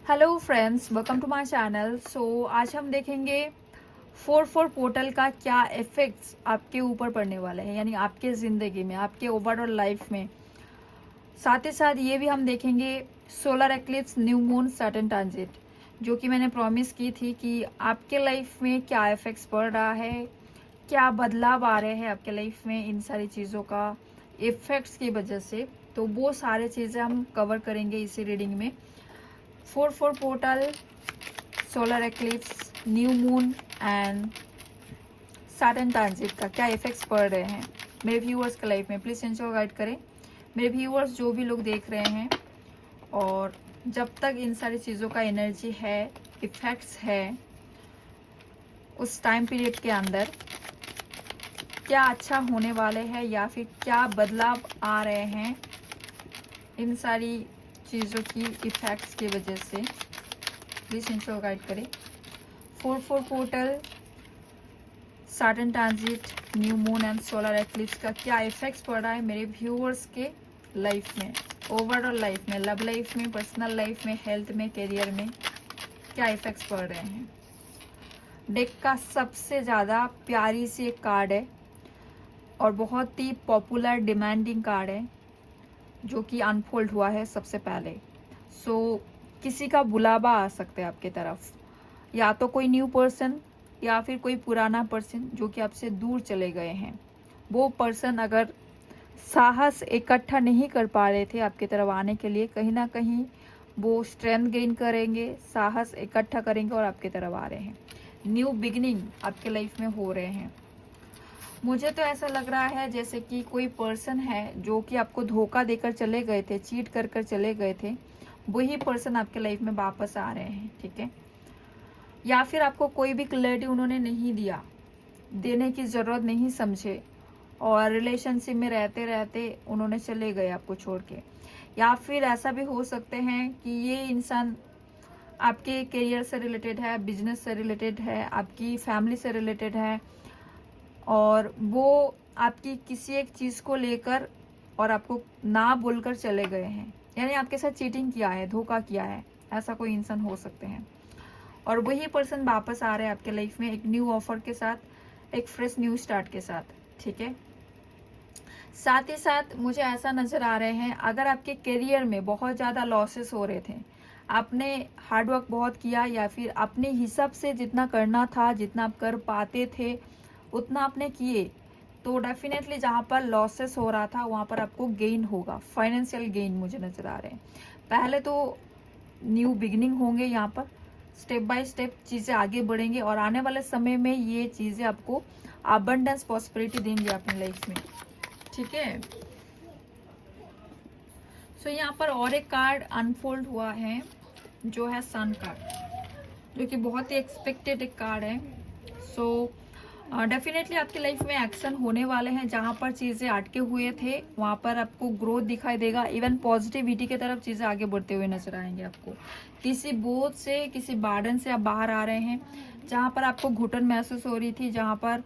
Hello friends, welcome to my channel. आज हम देखेंगे 4-4 पोर्टल का क्या इफेक्ट्स आपके ऊपर पड़ने वाले हैं, यानी आपके ज़िंदगी में, आपके ओवरऑल लाइफ में। साथ ही साथ ये भी हम देखेंगे solar eclipse, new moon, Saturn transit, जो कि मैंने प्रॉमिस की थी कि आपके लाइफ में क्या इफेक्ट्स पड़ रहा है, क्या बदलाव आ रहे हैं आपके लाइफ में इन सारी चीज़ों का इफेक्ट्स की वजह से। तो वो सारी चीज़ें हम कवर करेंगे इसी रीडिंग में। 4-4 portal, solar eclipse, new moon and Saturn transit का क्या इफेक्ट्स पड़ रहे हैं मेरे व्यूअर्स के लाइफ में। प्लीज़ इनको गाइड करें मेरे व्यूअर्स जो भी लोग देख रहे हैं। और जब तक इन सारी चीज़ों का एनर्जी है, इफेक्ट्स है, उस टाइम पीरियड के अंदर क्या अच्छा होने वाले हैं या फिर क्या बदलाव आ रहे हैं इन सारी चीज़ों की इफेक्ट्स की वजह से, प्लीज़ इनको गाइड करें। 4-4 portal, Saturn transit, new moon and solar eclipse का क्या इफेक्ट्स पड़ रहा है मेरे व्यूअर्स के लाइफ में, ओवरऑल लाइफ में, लव लाइफ में, पर्सनल लाइफ में, हेल्थ में, करियर में क्या इफेक्ट्स पड़ रहे हैं। डेक का सबसे ज़्यादा प्यारी सी एक कार्ड है और बहुत ही पॉपुलर डिमांडिंग कार्ड है जो कि अनफोल्ड हुआ है सबसे पहले। किसी का बुलावा आ सकता है आपके तरफ, या तो कोई न्यू पर्सन या फिर कोई पुराना पर्सन जो कि आपसे दूर चले गए हैं। वो पर्सन अगर साहस इकट्ठा नहीं कर पा रहे थे आपकी तरफ आने के लिए, कहीं ना कहीं वो स्ट्रेंथ गेन करेंगे, साहस इकट्ठा करेंगे और आपकी तरफ आ रहे हैं। न्यू बिगिनिंग आपके लाइफ में हो रहे हैं। मुझे तो ऐसा लग रहा है जैसे कि कोई पर्सन है जो कि आपको धोखा देकर चले गए थे, चीट कर कर चले गए थे, वही पर्सन आपके लाइफ में वापस आ रहे हैं। ठीक है, या फिर आपको कोई भी क्लैरिटी उन्होंने नहीं दिया, देने की ज़रूरत नहीं समझे और रिलेशनशिप में रहते रहते उन्होंने चले गए आपको छोड़ के। या फिर ऐसा भी हो सकते हैं कि ये इंसान आपके करियर से रिलेटेड है, बिजनेस से रिलेटेड है, आपकी फैमिली से रिलेटेड है और वो आपकी किसी एक चीज़ को लेकर और आपको ना बोलकर चले गए हैं, यानी आपके साथ चीटिंग किया है, धोखा किया है। ऐसा कोई इंसान हो सकते हैं और वही पर्सन वापस आ रहे हैं आपके लाइफ में एक न्यू ऑफर के साथ, एक फ्रेश न्यू स्टार्ट के साथ। ठीक है, साथ ही साथ मुझे ऐसा नजर आ रहे हैं अगर आपके करियर में बहुत ज़्यादा लॉसेस हो रहे थे, आपने हार्डवर्क बहुत किया या फिर अपने हिसाब से जितना करना था, जितना आप कर पाते थे उतना आपने किए, तो डेफिनेटली जहाँ पर लॉसेस हो रहा था वहाँ पर आपको गेन होगा, फाइनेंशियल गेन मुझे नजर आ रहे हैं। पहले तो न्यू बिगिनिंग होंगे, यहाँ पर स्टेप बाय स्टेप चीज़ें आगे बढ़ेंगे और आने वाले समय में ये चीज़ें आपको अबंडेंस प्रॉस्पेरिटी देंगे अपनी लाइफ में। ठीक है, यहाँ पर और एक कार्ड अनफोल्ड हुआ है जो है सन कार्ड, जो कि बहुत ही एक्सपेक्टेड एक कार्ड है। डेफिनेटली आपकी लाइफ में एक्शन होने वाले हैं, जहां पर चीजें अटके हुए थे वहां पर आपको ग्रोथ दिखाई देगा। इवन पॉजिटिविटी की तरफ चीजें आगे बढ़ते हुए नजर आएंगे आपको। किसी बोझ से, किसी बार्डन से आप बाहर आ रहे हैं, जहां पर आपको घुटन महसूस हो रही थी, जहां पर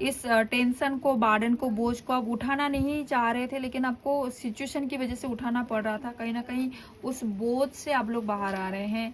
इस टेंशन को, बार्डन को, बोझ को आप उठाना नहीं चाह रहे थे, लेकिन आपको सिचुएशन की वजह से उठाना पड़ रहा था। कहीं ना कहीं उस बोझ से आप लोग बाहर आ रहे हैं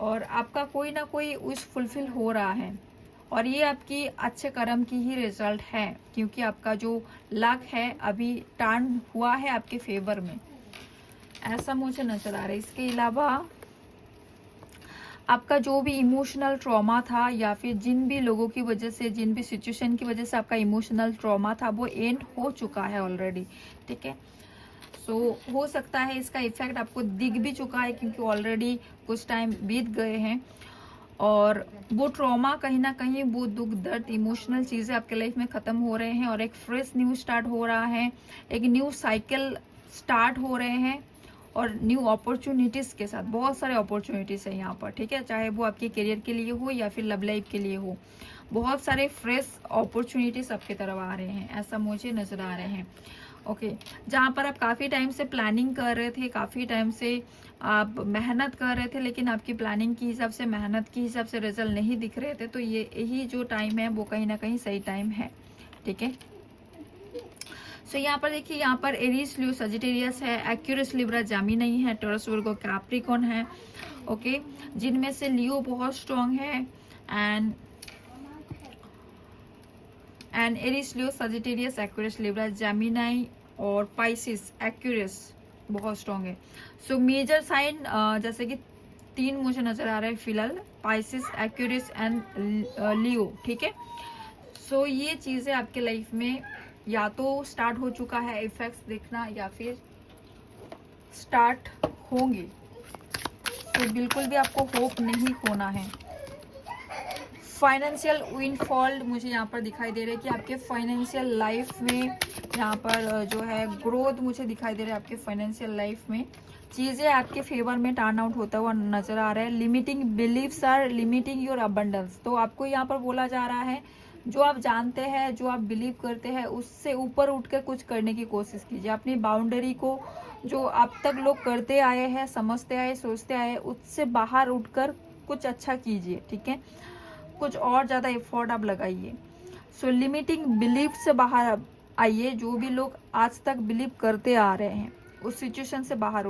और आपका कोई ना कोई विश फुलफिल हो रहा है और ये आपकी अच्छे कर्म की ही रिजल्ट है, क्योंकि आपका जो लक है अभी टर्न हुआ है आपके फेवर में, ऐसा मुझे नजर आ रहा है। इसके अलावा आपका जो भी इमोशनल ट्रॉमा था या फिर जिन भी लोगों की वजह से, जिन भी सिचुएशन की वजह से आपका इमोशनल ट्रॉमा था, वो एंड हो चुका है ऑलरेडी। ठीक है, हो सकता है इसका इफेक्ट आपको दिख भी चुका है क्योंकि ऑलरेडी कुछ टाइम बीत गए हैं और वो ट्रॉमा कहीं ना कहीं, वो दुख दर्द, इमोशनल चीजें आपके लाइफ में खत्म हो रहे हैं और एक फ्रेश न्यू स्टार्ट हो रहा है, एक न्यू साइकिल स्टार्ट हो रहे हैं और न्यू अपॉर्चुनिटीज के साथ। बहुत सारे अपॉर्चुनिटीज है यहाँ पर। ठीक है, चाहे वो आपके करियर के लिए हो या फिर लव लाइफ के लिए हो, बहुत सारे फ्रेश अपॉर्चुनिटीज आपकी तरफ आ रहे हैं, ऐसा मुझे नजर आ रहे हैं। ओके, जहाँ पर आप काफी टाइम से प्लानिंग कर रहे थे, काफी टाइम से आप मेहनत कर रहे थे, लेकिन आपकी प्लानिंग के हिसाब से, मेहनत के हिसाब से रिजल्ट नहीं दिख रहे थे, तो ये यही जो टाइम है वो कहीं ना कहीं सही टाइम है। ठीक है, सो यहाँ पर देखिए, यहाँ पर एरीज, लियो, सजिटेरियस है, एक्यूरस, लिब्रा, जेमिनी है, टॉरस, वर्गो, कैप्रिकॉन है। ओके, जिनमें से लियो बहुत स्ट्रॉन्ग है and Aries, Leo, Sagittarius, Aquarius, Libra, Gemini और पाइसिस, एक्यूरस बहुत स्ट्रॉन्ग है। सो मेजर साइन जैसे कि 3 मुझे नजर आ रहा है फिलहाल, पाइसिस, एक्यूरस एंड लियो। ठीक है, सो ये चीजें आपके लाइफ में या तो स्टार्ट हो चुका है इफेक्ट्स देखना, या फिर स्टार्ट होंगे। तो बिल्कुल भी आपको होप नहीं खोना है। फाइनेंशियल विंडफॉल मुझे यहाँ पर दिखाई दे रहा है कि आपके फाइनेंशियल लाइफ में यहाँ पर जो है ग्रोथ मुझे दिखाई दे रहा है। आपके फाइनेंशियल लाइफ में चीजें आपके फेवर में टर्न आउट होता हुआ नजर आ रहा है। Limiting beliefs are limiting your abundance. तो आपको यहाँ पर बोला जा रहा है, जो आप जानते हैं, जो आप बिलीव करते हैं, उससे ऊपर उठ कर कुछ करने की कोशिश कीजिए। अपनी बाउंड्री को, जो अब तक लोग करते आए हैं, समझते आए, सोचते आए, उससे बाहर उठकर कुछ अच्छा कीजिए। ठीक है, कुछ और ज्यादा एफर्ट आप लगाइए। सो लिमिटिंग बिलीफ से बाहर आइए। जो भी लोग आज तक बिलीव करते आ रहे हैं, उस सिचुएशन से बाहर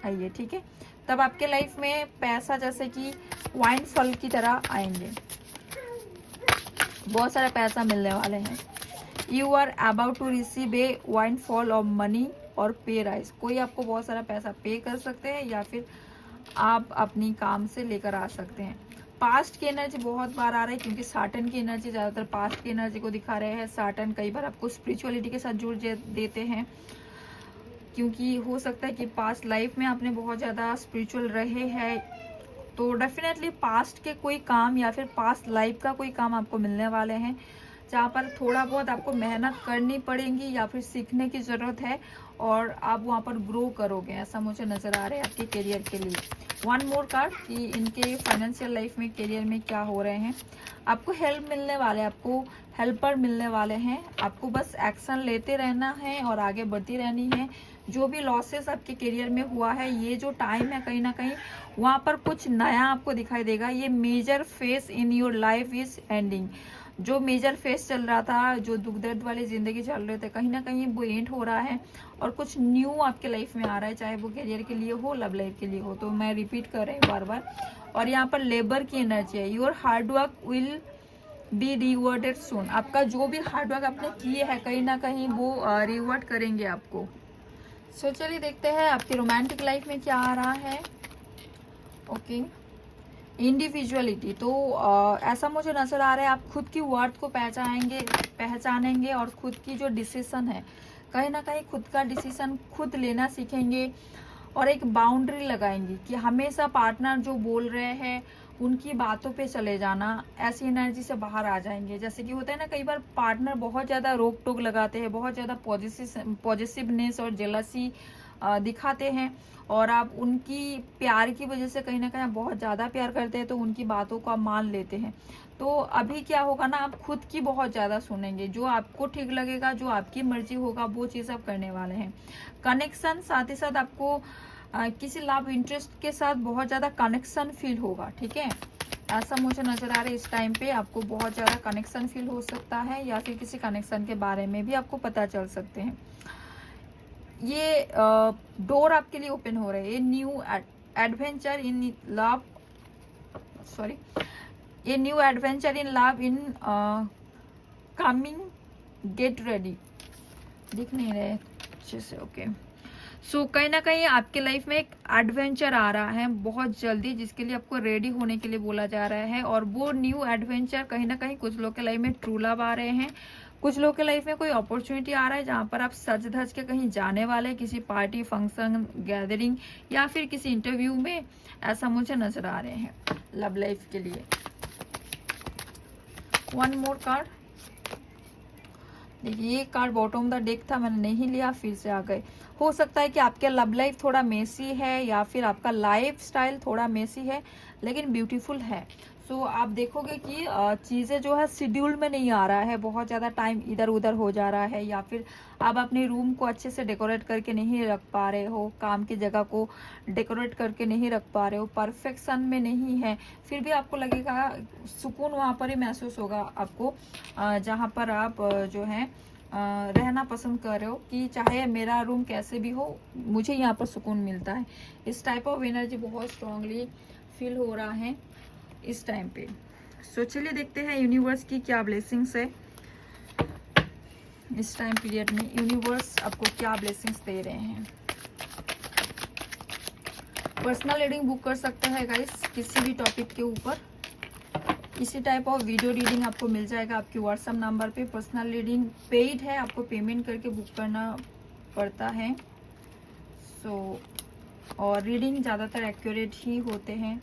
आइए। ठीक है, तब आपके लाइफ में पैसा जैसे कि वाइन फल की तरह आएंगे, बहुत सारा पैसा मिलने वाले हैं। You are about to receive a windfall of money और पे राइज। कोई आपको बहुत सारा पैसा पे कर सकते हैं, या फिर आप अपनी काम से लेकर आ सकते हैं। पास्ट की एनर्जी बहुत बार आ रहा है, क्योंकि साटन की एनर्जी ज्यादातर पास्ट की एनर्जी को दिखा रहे हैं। साटन कई बार आपको स्पिरिचुअलिटी के साथ जुड़ देते हैं, क्योंकि हो सकता है कि पास्ट लाइफ में आपने बहुत ज्यादा स्पिरिचुअल रहे हैं। तो डेफिनेटली पास्ट के कोई काम या फिर पास्ट लाइफ का कोई काम आपको मिलने वाले हैं, जहाँ पर थोड़ा बहुत आपको मेहनत करनी पड़ेगी या फिर सीखने की जरूरत है, और आप वहाँ पर ग्रो करोगे, ऐसा मुझे नजर आ रहा है आपके करियर के लिए। वन मोर कार्ड कि इनके फाइनेंशियल लाइफ में, करियर में क्या हो रहे हैं। आपको हेल्प मिलने वाले, आपको हेल्पर मिलने वाले हैं। आपको बस एक्शन लेते रहना है और आगे बढ़ती रहनी है। जो भी लॉसेस आपके करियर में हुआ है, ये जो टाइम है, कहीं ना कहीं वहां पर कुछ नया आपको दिखाई देगा। ये major phase in your life is ending. जो मेजर फेस चल रहा था, जो दुख दर्द वाली जिंदगी चल रहे थे, कहीं ना कहीं वो एंड हो रहा है और कुछ न्यू आपके लाइफ में आ रहा है, चाहे वो करियर के लिए हो, लव लाइफ के लिए हो। तो मैं रिपीट कर रही हूँ बार बार। और यहाँ पर लेबर की एनर्जी है। Your hard work will be rewarded soon. आपका जो भी हार्ड वर्क आपने किए हैं, कहीं ना कहीं वो रिवॉर्ड करेंगे आपको। सो चलिए देखते हैं आपकी रोमांटिक लाइफ में क्या आ रहा है। Okay, individuality. तो ऐसा मुझे नजर आ रहा है, आप खुद की वर्थ को पहचानेंगे और खुद की जो डिसीजन है, कहीं ना कहीं खुद का डिसीजन खुद लेना सीखेंगे, और एक बाउंड्री लगाएंगे कि हमेशा पार्टनर जो बोल रहे हैं उनकी बातों पे चले जाना। ऐसी एनर्जी से बाहर आ जाएंगे। जैसे कि होता है ना, कई बार पार्टनर बहुत ज्यादा रोक टोक लगाते हैं, बहुत ज्यादा पॉजिटिवनेस और जेलसी दिखाते हैं, और आप उनकी प्यार की वजह से कहीं ना कहीं बहुत ज्यादा प्यार करते हैं, तो उनकी बातों को आप मान लेते हैं। तो अभी क्या होगा ना, आप खुद की बहुत ज्यादा सुनेंगे। जो आपको ठीक लगेगा, जो आपकी मर्जी होगा, वो चीज आप करने वाले हैं। कनेक्शन, साथ ही साथ आपको किसी लव इंटरेस्ट के साथ बहुत ज्यादा कनेक्शन फील होगा। ठीक है, ऐसा मुझे नजर आ रहा है। इस टाइम पे आपको बहुत ज्यादा कनेक्शन फील हो सकता है, या फिर किसी कनेक्शन के बारे में भी आपको पता चल सकते हैं। ये डोर आपके लिए ओपन हो रहे हैं। ये new adventure in love, sorry, ये new adventure in love in coming, get ready. दिख नहीं रहे अच्छे से। ओके, सो कहीं ना कहीं आपके लाइफ में एक एडवेंचर आ रहा है बहुत जल्दी, जिसके लिए आपको रेडी होने के लिए बोला जा रहा है। और वो न्यू एडवेंचर कहीं ना कहीं कुछ लोग के लाइफ में ट्रू लव आ रहे हैं, कुछ लोग के लाइफ में कोई अपॉर्चुनिटी आ रहा है जहां पर आप सज धज के कहीं जाने वाले, किसी पार्टी, फंक्शन, गैदरिंग, या फिर किसी इंटरव्यू में। ऐसा मुझे नजर आ रहे हैं लव लाइफ के लिए। One more card. देखिए, ये कार्ड बॉटम द डेक था, मैंने नहीं लिया, फिर से आ गए। हो सकता है कि आपके लव लाइफ थोड़ा मेसी है, या फिर आपका लाइफ स्टाइल थोड़ा मेसी है, लेकिन ब्यूटीफुल है। सो आप देखोगे कि चीजें जो है शेड्यूल में नहीं आ रहा है, बहुत ज्यादा टाइम इधर उधर हो जा रहा है, या फिर आप अपने रूम को अच्छे से डेकोरेट करके नहीं रख पा रहे हो, काम की जगह को डेकोरेट करके नहीं रख पा रहे हो, परफेक्शन में नहीं है। फिर भी आपको लगेगा सुकून वहां पर ही महसूस होगा आपको, जहां पर आप जो है रहना पसंद कर रहे हो कि चाहे मेरा रूम कैसे भी हो, मुझे यहाँ पर सुकून मिलता है। इस टाइप ऑफ एनर्जी बहुत स्ट्रांगली फील हो रहा है इस टाइम पे। सो चलिए देखते हैं यूनिवर्स की क्या ब्लेसिंग्स है इस टाइम पीरियड में। यूनिवर्स आपको क्या ब्लेसिंग्स दे रहे हैं। पर्सनल रीडिंग बुक कर सकते हैं गाइस किसी भी टॉपिक के ऊपर। इसी टाइप ऑफ वीडियो रीडिंग आपको मिल जाएगा आपके व्हाट्सएप नंबर पे। पर्सनल रीडिंग पेड है, आपको पेमेंट करके बुक करना पड़ता है। और रीडिंग ज़्यादातर एक्यूरेट ही होते हैं।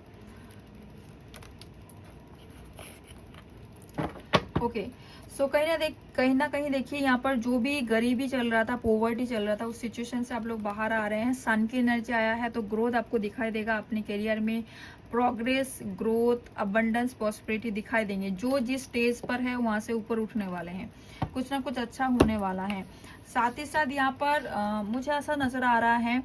ओके, सो कहीं ना कहीं देखिए यहाँ पर जो भी गरीबी चल रहा था, पॉवर्टी चल रहा था, उस सिचुएशन से आप लोग बाहर आ रहे हैं। सन की एनर्जी आया है तो ग्रोथ आपको दिखाई देगा अपने करियर में। प्रोग्रेस, ग्रोथ, अबंडेंस, प्रॉस्पेरिटी दिखाई देंगे। जो जिस स्टेज पर है वहां से ऊपर उठने वाले हैं, कुछ ना कुछ अच्छा होने वाला है। साथ ही साथ यहाँ पर मुझे ऐसा नजर आ रहा है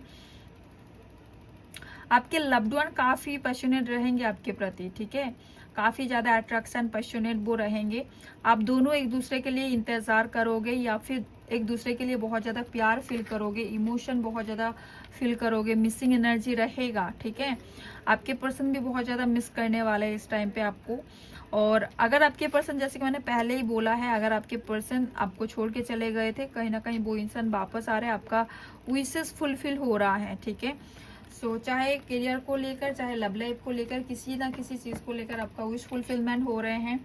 आपके लव्ड वन काफी पैशनेट रहेंगे आपके प्रति, ठीक है। काफी ज्यादा अट्रैक्शन, पैशनेट वो रहेंगे। आप दोनों एक दूसरे के लिए इंतजार करोगे या फिर एक दूसरे के लिए बहुत ज्यादा प्यार फील करोगे, इमोशन बहुत ज्यादा फील करोगे। मिसिंग एनर्जी रहेगा, ठीक है। आपके पर्सन भी बहुत ज्यादा मिस करने वाले हैं इस टाइम पे आपको। और अगर आपके पर्सन, जैसे कि मैंने पहले ही बोला है, अगर आपके पर्सन आपको छोड़ के चले गए थे, कहीं ना कहीं वो इंसान वापस आ रहे हैं, आपका विशेस फुलफिल हो रहा है, ठीक है। सो चाहे करियर को लेकर, चाहे लव लाइफ को लेकर, किसी ना किसी चीज को लेकर आपका विश फुलफिलमेंट हो रहे हैं।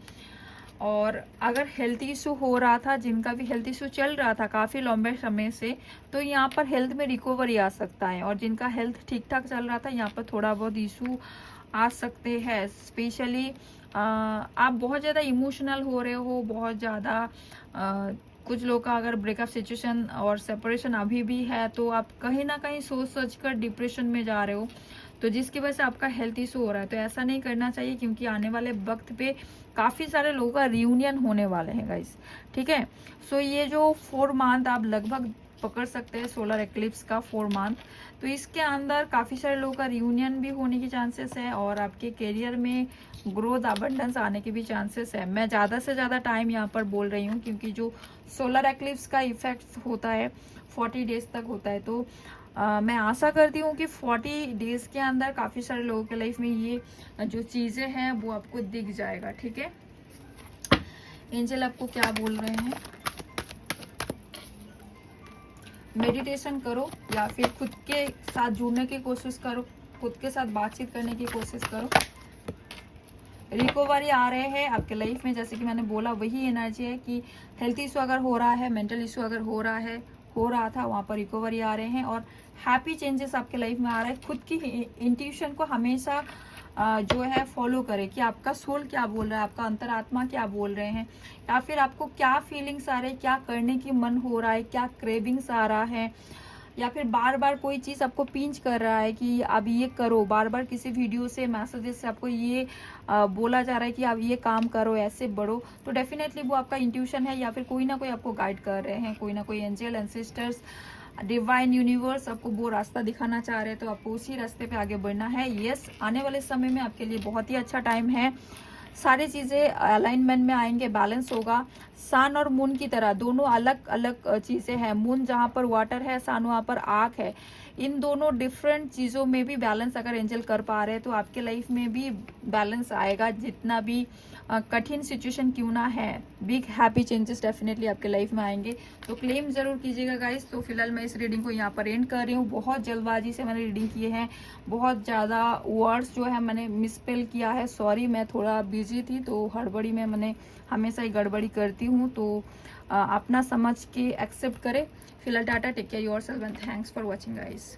और अगर हेल्थ इशू हो रहा था, जिनका भी हेल्थ इशू चल रहा था काफी लंबे समय से, तो यहाँ पर हेल्थ में रिकवरी आ सकता है। और जिनका हेल्थ ठीक ठाक चल रहा था, यहाँ पर थोड़ा बहुत इशू आ सकते हैं। स्पेशली आप बहुत ज्यादा इमोशनल हो रहे हो, बहुत ज्यादा कुछ लोग का अगर ब्रेकअप सिचुएशन और सेपरेशन अभी भी है, तो आप कहीं ना कहीं सोच कर डिप्रेशन में जा रहे हो, तो जिसकी वजह से आपका हेल्थ इशू हो रहा है। तो ऐसा नहीं करना चाहिए, क्योंकि आने वाले वक्त पे काफी सारे लोगों का रियूनियन होने वाले हैं गाइस, ठीक है। सो ये जो 4 मंथ आप लगभग पकड़ सकते हैं सोलर एक्लिप्स का 4 मंथ, तो इसके अंदर काफी सारे लोगों का रियूनियन भी होने की चांसेस है और आपके करियर में ग्रोथ, अबंडेंस आने के भी चांसेस है। मैं ज्यादा से ज्यादा टाइम यहाँ पर बोल रही हूँ, क्योंकि जो सोलर एक्लिप्स का इफेक्ट होता है 40 डेज तक होता है। तो मैं आशा करती हूँ कि 40 डेज के अंदर काफी सारे लोगों के लाइफ में ये जो चीजें हैं वो आपको दिख जाएगा, ठीक है। एंजल आपको क्या बोल रहे हैं। मेडिटेशन करो या फिर खुद के साथ जुड़ने की कोशिश करो, खुद के साथ बातचीत करने की कोशिश करो। रिकवरी आ रहे हैं आपके लाइफ में, जैसे कि मैंने बोला वही एनर्जी है कि हेल्थ इशू अगर हो रहा है, मेंटल इशू अगर हो रहा था, वहां पर रिकवरी आ रहे हैं और हैप्पी चेंजेस आपके लाइफ में आ रहे हैं। खुद की इंट्यूशन को हमेशा जो है फॉलो करें कि आपका सोल क्या बोल रहा है, आपका अंतरात्मा क्या बोल रहे हैं, या फिर आपको क्या फीलिंग्स आ रहे हैं, क्या करने की मन हो रहा है, क्या क्रेविंग्स आ रहा है, या फिर बार बार कोई चीज आपको पिंच कर रहा है कि आप ये करो। बार बार किसी वीडियो से, मैसेजेस से आपको ये बोला जा रहा है कि आप ये काम करो, ऐसे बढ़ो, तो डेफिनेटली वो आपका इंट्यूशन है या फिर कोई ना कोई आपको गाइड कर रहे हैं, कोई ना कोई एंजल, एंसेस्टर्स, डिवाइन यूनिवर्स आपको वो रास्ता दिखाना चाह रहे हैं। तो आपको उसी रास्ते पे आगे बढ़ना है। यस, आने वाले समय में आपके लिए बहुत ही अच्छा टाइम है। सारी चीजें अलाइनमेंट में आएंगे, बैलेंस होगा। सन और मून की तरह दोनों अलग अलग चीजें हैं। मून जहां पर वाटर है, सन वहां पर आग है। इन दोनों डिफरेंट चीजों में भी बैलेंस अगर एंजल कर पा रहे हैं, तो आपके लाइफ में भी बैलेंस आएगा। जितना भी कठिन सिचुएशन क्यों ना है, बिग हैप्पी चेंजेस डेफिनेटली आपके लाइफ में आएंगे। तो क्लेम जरूर कीजिएगा गाइस। तो फिलहाल मैं इस रीडिंग को यहाँ पर एंड कर रही हूँ। बहुत जल्दबाजी से मैंने रीडिंग किए हैं, बहुत ज्यादा वर्ड्स जो है मैंने मिसस्पेल किया है, सॉरी। मैं थोड़ा बिजी थी तो हड़बड़ी में मैंने हमेशा ही गड़बड़ी करती हूँ, तो अपना समझ के एक्सेप्ट करें। फिलहाल tata, take care yourself and thanks for watching guys.